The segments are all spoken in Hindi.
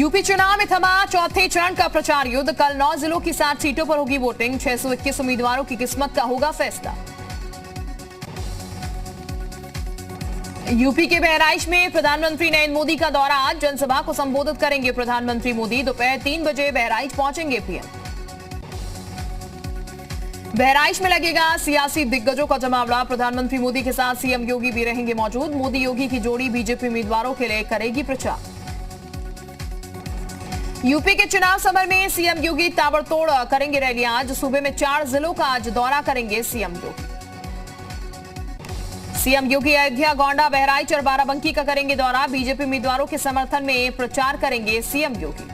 यूपी चुनाव में थमा चौथे चरण का प्रचार युद्ध। कल 9 जिलों की 7 सीटों पर होगी वोटिंग। 621 उम्मीदवारों की किस्मत का होगा फैसला। यूपी के बहराइच में प्रधानमंत्री नरेंद्र मोदी का दौरा। आज जनसभा को संबोधित करेंगे प्रधानमंत्री मोदी। दोपहर 3 बजे बहराइच पहुंचेंगे पीएम। बहराइच में लगेगा सियासी दिग्गजों का जमावड़ा। प्रधानमंत्री मोदी के साथ सीएम योगी भी रहेंगे मौजूद। मोदी योगी की जोड़ी बीजेपी उम्मीदवारों के लिए करेगी प्रचार। यूपी के चुनाव समर में सीएम योगी ताबड़तोड़ करेंगे रैलियां। आज सूबे में 4 जिलों का आज दौरा करेंगे सीएम योगी। सीएम योगी अयोध्या, गोंडा, बहराइच और बाराबंकी का करेंगे दौरा। बीजेपी उम्मीदवारों के समर्थन में प्रचार करेंगे सीएम योगी।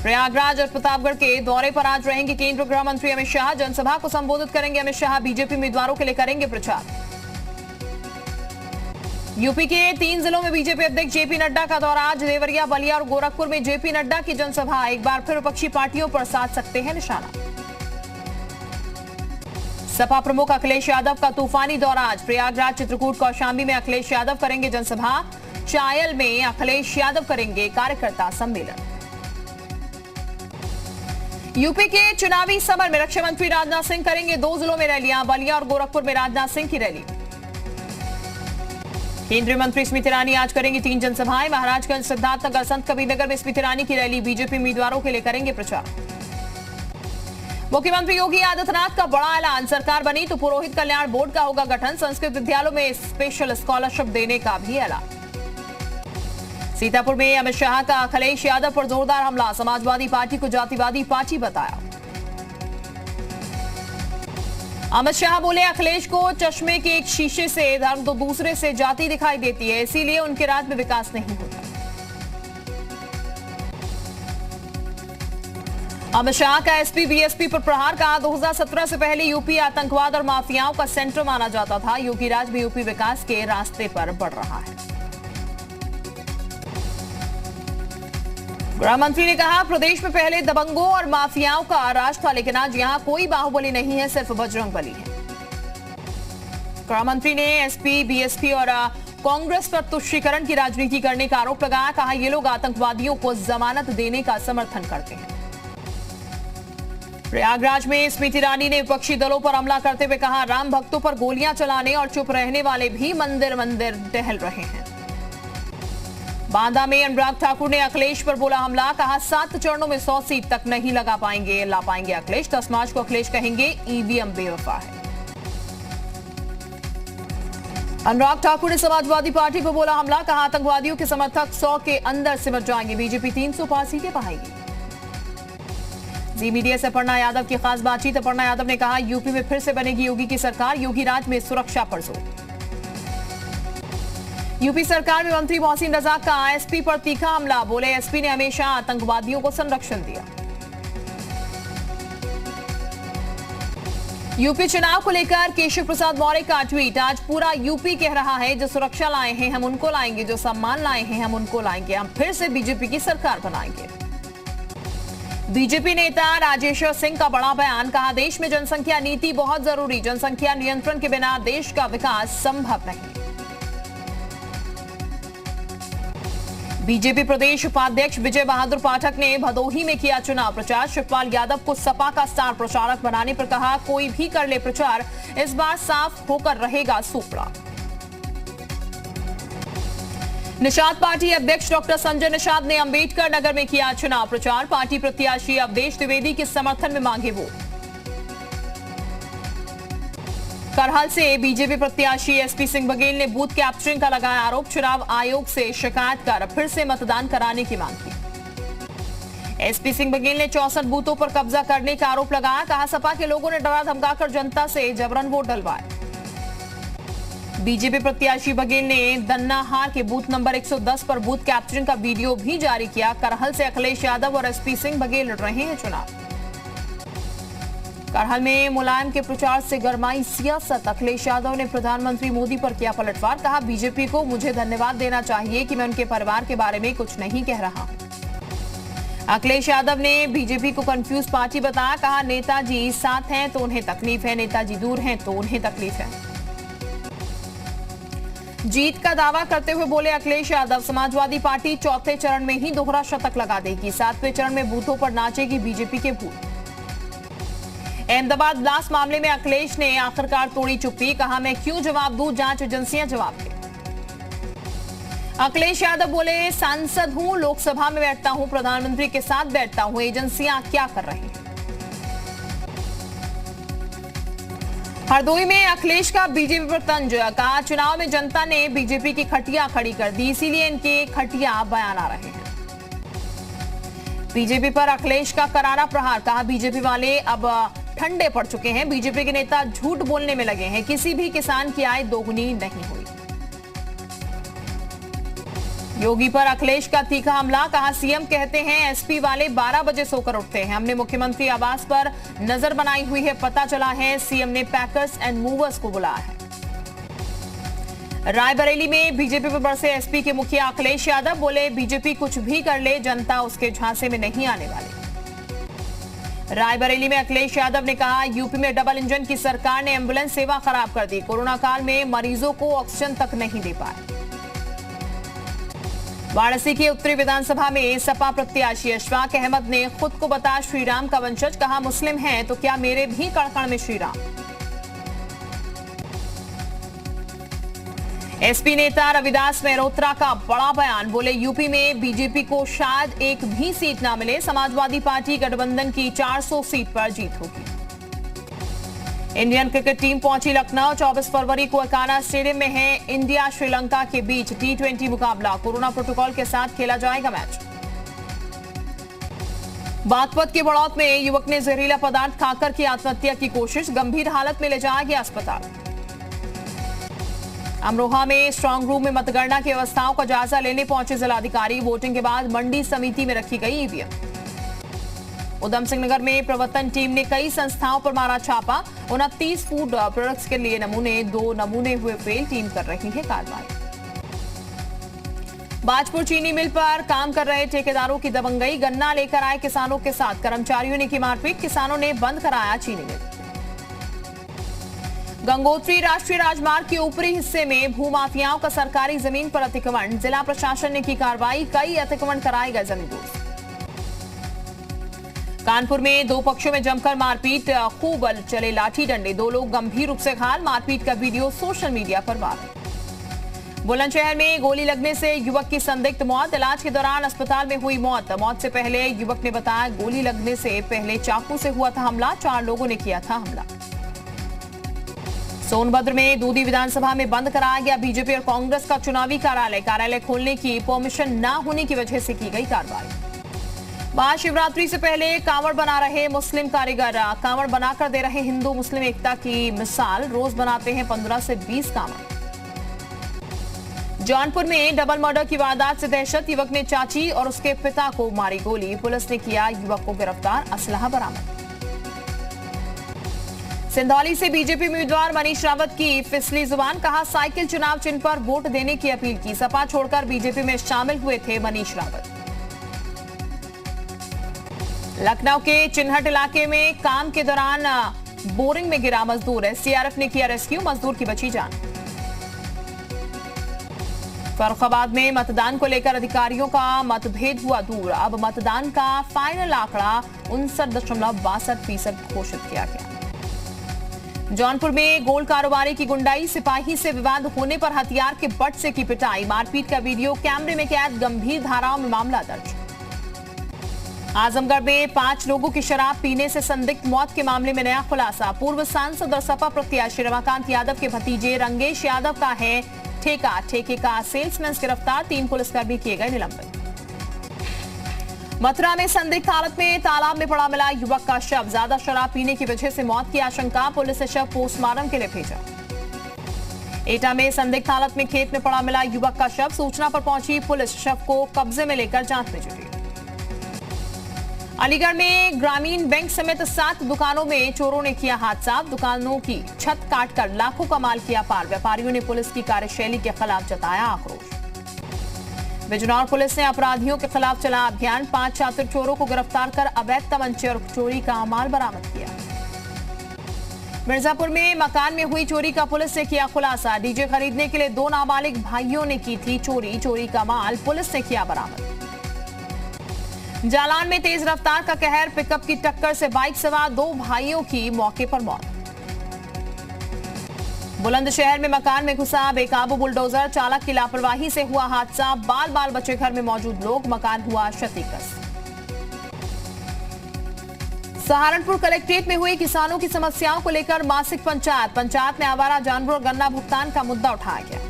प्रयागराज और प्रतापगढ़ के दौरे पर आज रहेंगे केंद्रीय गृह मंत्री अमित शाह। जनसभा को संबोधित करेंगे अमित शाह। बीजेपी उम्मीदवारों के लिए करेंगे प्रचार। यूपी के 3 जिलों में बीजेपी अध्यक्ष जेपी नड्डा का दौरा। आज देवरिया, बलिया और गोरखपुर में जेपी नड्डा की जनसभा। एक बार फिर विपक्षी पार्टियों पर साध सकते हैं निशाना। सपा प्रमुख अखिलेश यादव का तूफानी दौरा। आज प्रयागराज, चित्रकूट, कौशाम्बी में अखिलेश यादव करेंगे जनसभा। चायल में अखिलेश यादव करेंगे कार्यकर्ता सम्मेलन। यूपी के चुनावी समर में रक्षा मंत्री राजनाथ सिंह करेंगे 2 जिलों में रैलियां। बलिया और गोरखपुर में राजनाथ सिंह की रैली। केंद्रीय मंत्री स्मृति ईरानी आज करेंगी 3 जनसभाएं। महाराजगंज, सिद्धार्थनगर, संत कबीरनगर में स्मृति ईरानी की रैली। बीजेपी उम्मीदवारों के लिए करेंगे प्रचार। मुख्यमंत्री योगी आदित्यनाथ का बड़ा ऐलान। सरकार बनी तो पुरोहित कल्याण बोर्ड का होगा गठन। संस्कृत विद्यालयों में स्पेशल स्कॉलरशिप देने का भी ऐलान। सीतापुर में अमित शाह का अखिलेश यादव पर जोरदार हमला। समाजवादी पार्टी को जातिवादी पार्टी बताया। अमित शाह बोले, अखिलेश को चश्मे के एक शीशे से धर्म तो दूसरे से जाति दिखाई देती है, इसीलिए उनके राज्य में विकास नहीं होता। अमित शाह का एसपी बीएसपी पर प्रहार। कहा 2017 से पहले यूपी आतंकवाद और माफियाओं का सेंटर माना जाता था। योगी राज में यूपी विकास के रास्ते पर बढ़ रहा है। गृह मंत्री ने कहा, प्रदेश में पहले दबंगों और माफियाओं का राज था, लेकिन आज यहां कोई बाहुबली नहीं है, सिर्फ बजरंगबली है। गृह मंत्री ने एसपी बीएसपी और कांग्रेस पर तुष्टीकरण की राजनीति करने का आरोप लगाया। कहा, ये लोग आतंकवादियों को जमानत देने का समर्थन करते हैं। प्रयागराज में स्मृति ईरानी ने विपक्षी दलों पर हमला करते हुए कहा, राम भक्तों पर गोलियां चलाने और चुप रहने वाले भी मंदिर मंदिर टहल रहे हैं। बांदा में अनुराग ठाकुर ने अखिलेश पर बोला हमला। कहा, 7 चरणों में 100 सीट तक नहीं ला पाएंगे अखिलेश। 10 मार्च को अखिलेश कहेंगे ईवीएम बेवफा है। अनुराग ठाकुर ने समाजवादी पार्टी पर बोला हमला। कहा, आतंकवादियों के समर्थक 100 के अंदर सिमट जाएंगे। बीजेपी 305 सीटें पाएगी। जी मीडिया से अपर्णा यादव की खास बातचीत। अपर्णा यादव ने कहा, यूपी में फिर से बनेगी योगी की सरकार। योगी राज में सुरक्षा पर जोर। यूपी सरकार में मंत्री मोहसिन रजा का एसपी पर तीखा हमला। बोले, एसपी ने हमेशा आतंकवादियों को संरक्षण दिया। यूपी चुनाव को लेकर केशव प्रसाद मौर्य का ट्वीट। आज पूरा यूपी कह रहा है, जो सुरक्षा लाए हैं हम उनको लाएंगे, जो सम्मान लाए हैं हम उनको लाएंगे। हम फिर से बीजेपी की सरकार बनाएंगे। बीजेपी नेता राजेश्वर सिंह का बड़ा बयान। कहा, देश में जनसंख्या नीति बहुत जरूरी। जनसंख्या नियंत्रण के बिना देश का विकास संभव नहीं। बीजेपी प्रदेश उपाध्यक्ष विजय बहादुर पाठक ने भदोही में किया चुनाव प्रचार। शिवपाल यादव को सपा का स्टार प्रचारक बनाने पर कहा, कोई भी कर ले प्रचार, इस बार साफ होकर रहेगा सूपड़ा। निषाद पार्टी अध्यक्ष डॉक्टर संजय निषाद ने अंबेडकर नगर में किया चुनाव प्रचार। पार्टी प्रत्याशी अवधेश द्विवेदी के समर्थन में मांगे वोट। करहल से बीजेपी प्रत्याशी एसपी सिंह बघेल ने बूथ कैप्चरिंग का लगाया आरोप। चुनाव आयोग से शिकायत कर फिर से मतदान कराने की मांग की। एसपी सिंह बघेल ने 64 बूथों पर कब्जा करने का आरोप लगाया। कहा, सपा के लोगों ने डरा धमकाकर जनता से जबरन वोट डलवाए। बीजेपी प्रत्याशी बघेल ने दन्नाहार के बूथ नंबर 110 पर बूथ कैप्चरिंग का वीडियो भी जारी किया। करहल से अखिलेश यादव और एसपी सिंह बघेल लड़ रहे हैं चुनाव। करहल में मुलायम के प्रचार से गरमाई सियासत। अखिलेश यादव ने प्रधानमंत्री मोदी पर किया पलटवार। कहा, बीजेपी को मुझे धन्यवाद देना चाहिए कि मैं उनके परिवार के बारे में कुछ नहीं कह रहा हूं। अखिलेश यादव ने बीजेपी को कंफ्यूज पार्टी बताया। कहा, नेताजी साथ हैं तो उन्हें तकलीफ है, नेताजी दूर हैं तो उन्हें तकलीफ है। जीत का दावा करते हुए बोले अखिलेश यादव, समाजवादी पार्टी चौथे चरण में ही दोहरा शतक लगा देगी, 7वें चरण में बूथों पर नाचेगी बीजेपी के भूत। अहमदाबाद ब्लास्ट मामले में अखिलेश ने आखिरकार तोड़ी चुप्पी, कहा मैं क्यों जवाब दूं, जांच एजेंसियां जवाब दें। अखिलेश यादव बोले सांसद हूं, लोकसभा में बैठता हूं, प्रधानमंत्री के साथ बैठता हूं, एजेंसियां क्या कर रही हैं। हरदोई में अखिलेश का बीजेपी पर तंज, कहा चुनाव में जनता ने बीजेपी की खटिया खड़ी कर दी, इसीलिए इनके खटिया बयान आ रहे हैं। बीजेपी पर अखिलेश का करारा प्रहार, कहा बीजेपी वाले अब ठंडे पड़ चुके हैं, बीजेपी के नेता झूठ बोलने में लगे हैं, किसी भी किसान की आय दोगुनी नहीं हुई। योगी पर अखिलेश का तीखा हमला, कहा सीएम कहते हैं एसपी वाले 12 बजे सोकर उठते हैं, हमने मुख्यमंत्री आवास पर नजर बनाई हुई है, पता चला है सीएम ने पैकर्स एंड मूवर्स को बुलाया है। रायबरेली में बीजेपी पर बरसे एसपी के मुखिया अखिलेश यादव, बोले बीजेपी कुछ भी कर ले, जनता उसके झांसे में नहीं आने वाली। रायबरेली में अखिलेश यादव ने कहा यूपी में डबल इंजन की सरकार ने एम्बुलेंस सेवा खराब कर दी, कोरोना काल में मरीजों को ऑक्सीजन तक नहीं दे पाए। वाराणसी की उत्तरी विधानसभा में सपा प्रत्याशी अशफाक अहमद ने खुद को बताया श्रीराम का वंशज, कहा मुस्लिम हैं तो क्या मेरे भी कण-कण में श्रीराम। एसपी नेता रविदास मेहरोत्रा का बड़ा बयान, बोले यूपी में बीजेपी को शायद एक भी सीट ना मिले, समाजवादी पार्टी गठबंधन की 400 सीट पर जीत होगी। इंडियन क्रिकेट टीम पहुंची लखनऊ, 24 फरवरी को एकाना स्टेडियम में है इंडिया श्रीलंका के बीच T20 मुकाबला, कोरोना प्रोटोकॉल के साथ खेला जाएगा मैच। बागपत के बड़ौत में युवक ने जहरीला पदार्थ खाकर की आत्महत्या की कोशिश, गंभीर हालत में ले जाया गया अस्पताल। अमरोहा में स्ट्रांग रूम में मतगणना की व्यवस्थाओं का जायजा लेने पहुंचे जिलाधिकारी, वोटिंग के बाद मंडी समिति में रखी गई ईवीएम। उधम सिंह नगर में प्रवर्तन टीम ने कई संस्थाओं पर मारा छापा, 29 फूड प्रोडक्ट्स के लिए नमूने, 2 नमूने हुए फेल, टीम कर रही है कार्रवाई। बाजपुर चीनी मिल पर काम कर रहे ठेकेदारों की दबंगई, गन्ना लेकर आए किसानों के साथ कर्मचारियों ने की मारपीट, किसानों ने बंद कराया चीनी मिल। गंगोत्री राष्ट्रीय राजमार्ग के ऊपरी हिस्से में भूमाफियाओं का सरकारी जमीन पर अतिक्रमण, जिला प्रशासन ने की कार्रवाई, कई अतिक्रमण कराए गए जमींदोज। कानपुर में 2 पक्षों में जमकर मारपीट, खूब चले लाठी डंडे, 2 लोग गंभीर रूप से घायल, मारपीट का वीडियो सोशल मीडिया पर वायरल। बुलंदशहर में गोली लगने से युवक की संदिग्ध मौत, इलाज के दौरान अस्पताल में हुई मौत। मौत से पहले युवक ने बताया गोली लगने से पहले चाकू से हुआ था हमला, 4 लोगों ने किया था हमला। सोनभद्र में दूधी विधानसभा में बंद कराया गया बीजेपी और कांग्रेस का चुनावी कार्यालय खोलने की परमिशन न होने की वजह से की गई कार्रवाई। महाशिवरात्रि से पहले कांवड़ बना रहे मुस्लिम कारीगर, कांवड़ बनाकर दे रहे हिंदू मुस्लिम एकता की मिसाल, रोज बनाते हैं 15 से 20 कांवड़। जौनपुर में डबल मर्डर की वारदात से दहशत, युवक ने चाची और उसके पिता को मारी गोली, पुलिस ने किया युवक को गिरफ्तार, असलहा बरामद। सिंधौली से बीजेपी उम्मीदवार मनीष रावत की फिसली जुबान, कहा साइकिल चुनाव चिन्ह पर वोट देने की अपील की, सपा छोड़कर बीजेपी में शामिल हुए थे मनीष रावत। लखनऊ के चिन्हट इलाके में काम के दौरान बोरिंग में गिरा मजदूर, एसडीआरएफ ने किया रेस्क्यू, मजदूर की बची जान। फर्रुखाबाद में मतदान को लेकर अधिकारियों का मतभेद हुआ दूर, अब मतदान का फाइनल आंकड़ा 59.62% घोषित किया गया। जौनपुर में गोल्ड कारोबारी की गुंडाई, सिपाही से विवाद होने पर हथियार के बट से की पिटाई, मारपीट का वीडियो कैमरे में कैद, गंभीर धाराओं में मामला दर्ज। आजमगढ़ में 5 लोगों की शराब पीने से संदिग्ध मौत के मामले में नया खुलासा, पूर्व सांसद और सपा प्रत्याशी रमाकांत यादव के भतीजे रंगेश यादव का है ठेका, ठेके का सेल्समैन गिरफ्तार, 3 पुलिसकर्मी किए गए निलंबित। मथुरा में संदिग्ध हालत में तालाब में पड़ा मिला युवक का शव, ज्यादा शराब पीने की वजह से मौत की आशंका, पुलिस ने शव पोस्टमार्टम के लिए भेजा। एटा में संदिग्ध हालत में खेत में पड़ा मिला युवक का शव, सूचना पर पहुंची पुलिस शव को कब्जे में लेकर जांच में जुटी। अलीगढ़ में ग्रामीण बैंक समेत 7 दुकानों में चोरों ने किया हादसा, दुकानों की छत काटकर लाखों का माल किया पार, व्यापारियों ने पुलिस की कार्यशैली के खिलाफ जताया आक्रोश। बिजनौर पुलिस ने अपराधियों के खिलाफ चला अभियान, 5 चातुर चोरों को गिरफ्तार कर अवैध तमंचे और चोरी का माल बरामद किया। मिर्जापुर में मकान में हुई चोरी का पुलिस ने किया खुलासा। डीजे खरीदने के लिए 2 नाबालिग भाइयों ने की थी चोरी का माल पुलिस ने किया बरामद। जालान में तेज रफ्तार का कहर, पिकअप की टक्कर से बाइक सवार 2 भाइयों की मौके पर मौत। बुलंदशहर में मकान में घुसा बेकाबू बुलडोजर, चालक की लापरवाही से हुआ हादसा, बाल बाल बचे घर में मौजूद लोग, मकान हुआ क्षतिग्रस्त। सहारनपुर कलेक्ट्रेट में हुई किसानों की समस्याओं को लेकर मासिक पंचायत में आवारा जानवरों गन्ना भुगतान का मुद्दा उठाया गया।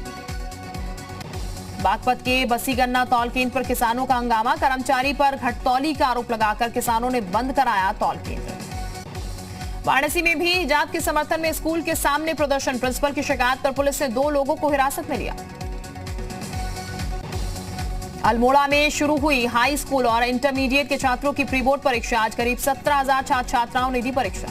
बागपत के बसी गन्ना तौल केंद्र पर किसानों का हंगामा, कर्मचारी पर घटतौली का आरोप लगाकर किसानों ने बंद कराया तौल केंद्र। वाराणसी में भी हिजाब के समर्थन में स्कूल के सामने प्रदर्शन, प्रिंसिपल की शिकायत पर पुलिस ने 2 लोगों को हिरासत में लिया। अल्मोड़ा में शुरू हुई हाई स्कूल और इंटरमीडिएट के छात्रों की प्री बोर्ड परीक्षा, आज करीब 17,000 छात्र छात्राओं ने दी परीक्षा।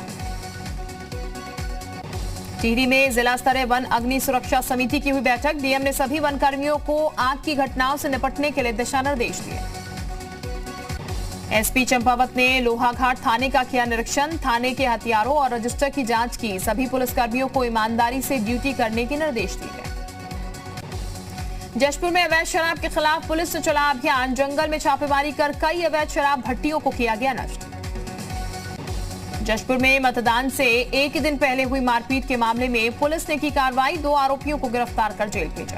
टिहरी में जिला स्तरीय वन अग्नि सुरक्षा समिति की हुई बैठक, डीएम ने सभी वन कर्मियों को आग की घटनाओं से निपटने के लिए दिशा निर्देश दिए। एसपी चंपावत ने लोहाघाट थाने का किया निरीक्षण, थाने के हथियारों और रजिस्टर की जांच की, सभी पुलिसकर्मियों को ईमानदारी से ड्यूटी करने के निर्देश दिए गए। जशपुर में अवैध शराब के खिलाफ पुलिस ने चला अभियान, जंगल में छापेमारी कर कई अवैध शराब भट्टियों को किया गया नष्ट। जशपुर में मतदान से एक दिन पहले हुई मारपीट के मामले में पुलिस ने की कार्रवाई, 2 आरोपियों को गिरफ्तार कर जेल भेजा।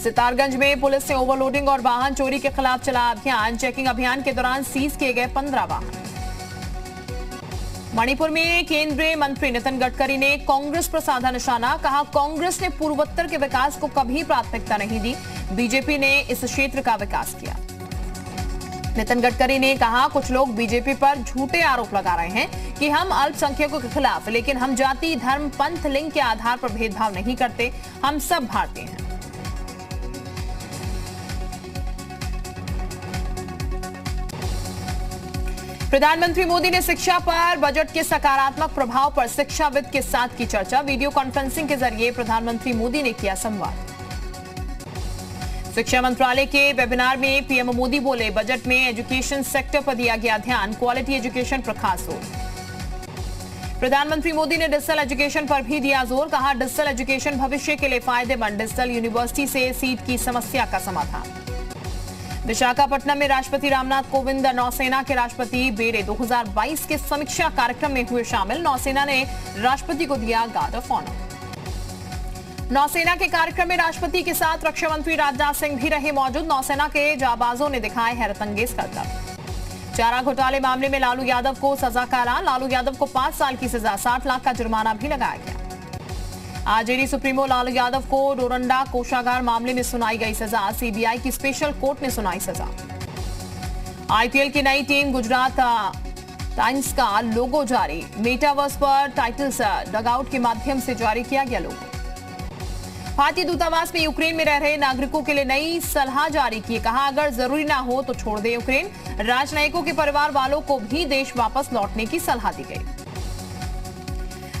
सितारगंज में पुलिस ने ओवरलोडिंग और वाहन चोरी के खिलाफ चला अभियान, चेकिंग अभियान के दौरान सीज किए गए 15 वाहन। मणिपुर में केंद्रीय मंत्री नितिन गडकरी ने कांग्रेस पर साधा निशाना, कहा कांग्रेस ने पूर्वोत्तर के विकास को कभी प्राथमिकता नहीं दी, बीजेपी ने इस क्षेत्र का विकास किया। नितिन गडकरी ने कहा कुछ लोग बीजेपी पर झूठे आरोप लगा रहे हैं कि हम अल्पसंख्यकों के खिलाफ, लेकिन हम जाति, धर्म, पंथ, लिंग के आधार पर भेदभाव नहीं करते, हम सब भारतीय हैं। प्रधानमंत्री मोदी ने शिक्षा पर बजट के सकारात्मक प्रभाव पर शिक्षाविद के साथ की चर्चा, वीडियो कॉन्फ्रेंसिंग के जरिए प्रधानमंत्री मोदी ने किया संवाद। शिक्षा मंत्रालय के वेबिनार में पीएम मोदी बोले, बजट में एजुकेशन सेक्टर पर दिया गया ध्यान, क्वालिटी एजुकेशन पर खास जोर। प्रधानमंत्री मोदी ने डिजिटल एजुकेशन पर भी दिया जोर, कहा डिजिटल एजुकेशन भविष्य के लिए फायदेमंद, डिजिटल यूनिवर्सिटी से सीट की समस्या का समाधान। विशाखापट्टनम में राष्ट्रपति रामनाथ कोविंद नौसेना के राष्ट्रपति बेड़े 2022 के समीक्षा कार्यक्रम में हुए शामिल, नौसेना ने राष्ट्रपति को दिया गार्ड ऑफ ऑनर। नौसेना के कार्यक्रम में राष्ट्रपति के साथ रक्षा मंत्री राजनाथ सिंह भी रहे मौजूद, नौसेना के जाबाजों ने दिखाए हैरतअंगेज करतब। चारा घोटाले मामले में लालू यादव को सजा का ऐलान, लालू यादव को 5 साल की सजा, 60 लाख का जुर्माना भी लगाया गया। आरजेडी सुप्रीमो लालू यादव को डोरंडा कोषागार मामले में सुनाई गई सजा, सीबीआई की स्पेशल कोर्ट ने सुनाई सजा। आईपीएल की नई टीम गुजरात टाइम्स का लोगो जारी, मेटावर्स पर टाइटल्स डगआउट के माध्यम से जारी किया गया लोगो। भारतीय दूतावास में यूक्रेन में रह रहे नागरिकों के लिए नई सलाह जारी की, कहा अगर जरूरी ना हो तो छोड़ दे यूक्रेन, राजनयिकों के परिवार वालों को भी देश वापस लौटने की सलाह दी गई।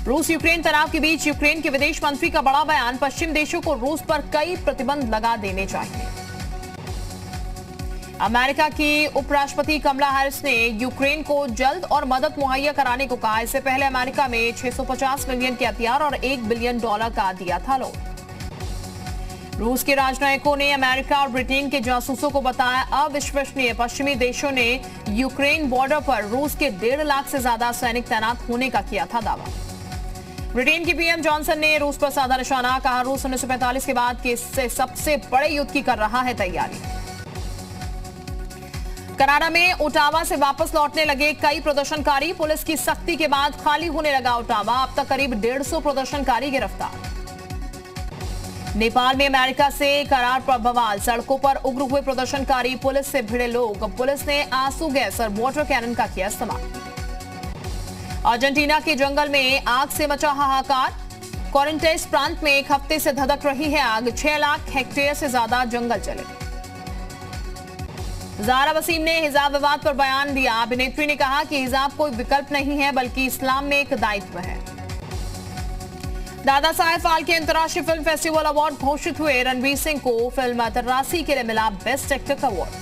रूस यूक्रेन तनाव के बीच यूक्रेन के विदेश मंत्री का बड़ा बयान, पश्चिम देशों को रूस पर कई प्रतिबंध लगा देने चाहिए। अमेरिका की उपराष्ट्रपति कमला हैरिस ने यूक्रेन को जल्द और मदद मुहैया कराने को कहा, इससे पहले अमेरिका में 650 मिलियन के हथियार और $1 बिलियन का दिया था लोन। रूस के राजनयिकों ने अमेरिका और ब्रिटेन के जासूसों को बताया अविश्वसनीय, पश्चिमी देशों ने यूक्रेन बॉर्डर पर रूस के 1.5 लाख से ज्यादा सैनिक तैनात होने का किया था दावा। ब्रिटेन की पीएम जॉनसन ने रूस पर साधा निशाना, कहा रूस 1945 के बाद के सबसे बड़े युद्ध की कर रहा है तैयारी। कनाडा में ओटावा से वापस लौटने लगे कई प्रदर्शनकारी, पुलिस की सख्ती के बाद खाली होने लगा ओटावा, अब तक करीब 150 प्रदर्शनकारी गिरफ्तार। नेपाल में अमेरिका से करार पर बवाल, सड़कों पर उग्र हुए प्रदर्शनकारी, पुलिस से भिड़े लोग, पुलिस ने आंसू गैस और वाटर कैनन का किया इस्तेमाल। अर्जेंटीना के जंगल में आग से मचा हाहाकार, कोरिंटेस प्रांत में 1 हफ्ते से धधक रही है आग, 6 लाख हेक्टेयर से ज्यादा जंगल जले। ज़ारा वसीम ने हिजाब विवाद पर बयान दिया, अभिनेत्री ने कहा कि हिजाब कोई विकल्प नहीं है बल्कि इस्लाम में एक दायित्व है। दादा साहेब फाल्के अंतर्राष्ट्रीय फिल्म फेस्टिवल अवार्ड घोषित हुए, रणवीर सिंह को फिल्म तर्रासी के लिए मिला बेस्ट एक्टर का award.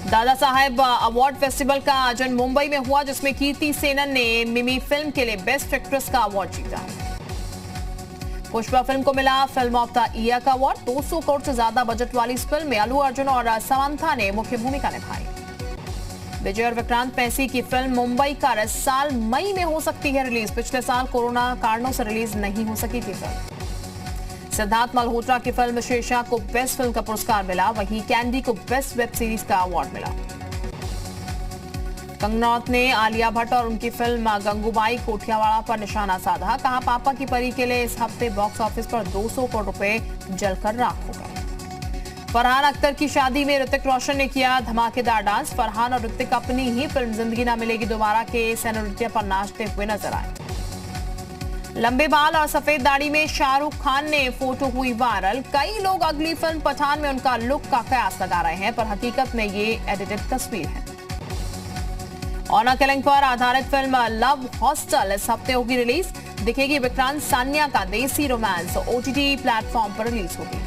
Dada Saheb award festival का आयोजन मुंबई में हुआ, जिसमें कीर्ति सेनन ने मिमी फिल्म के लिए बेस्ट एक्ट्रेस का अवार्ड जीता। पुष्पा फिल्म को मिला फिल्म ऑफ द ईयर का अवार्ड। 200 करोड़ से ज्यादा बजट वाली इस फिल्म में अल्लू अर्जुन और समंथा ने मुख्य भूमिका निभाई। विजय और विक्रांत मैसी की फिल्म मुंबई का इस साल मई में हो सकती है रिलीज। पिछले साल कोरोना कारणों से रिलीज नहीं हो सकी थी फिल्म। सिद्धार्थ मल्होत्रा की फिल्म शेरशाह को बेस्ट फिल्म का पुरस्कार मिला। वहीं कैंडी को बेस्ट वेब सीरीज का अवार्ड मिला। कंगना रनौत ने आलिया भट्ट और उनकी फिल्म गंगूबाई कोठियावाड़ा पर निशाना साधा। कहा, पापा की परी के लिए इस हफ्ते बॉक्स ऑफिस पर 200 करोड़ रुपए जलकर राख हो गए। फरहान अख्तर की शादी में ऋतिक रोशन ने किया धमाकेदार डांस। फरहान और ऋतिक अपनी ही फिल्म जिंदगी ना मिलेगी दोबारा के सैनो नृत्य पर नाचते हुए नजर आए। लंबे बाल और सफेद दाढ़ी में शाहरुख खान ने फोटो हुई वायरल। कई लोग अगली फिल्म पठान में उनका लुक का कयास लगा रहे हैं, पर हकीकत में ये एडिटेड तस्वीर है। ऑनर किलिंग पर आधारित फिल्म लव हॉस्टल इस हफ्ते होगी रिलीज। दिखेगी विक्रांत सान्या का देसी रोमांस। ओटीटी प्लेटफॉर्म पर रिलीज होगी।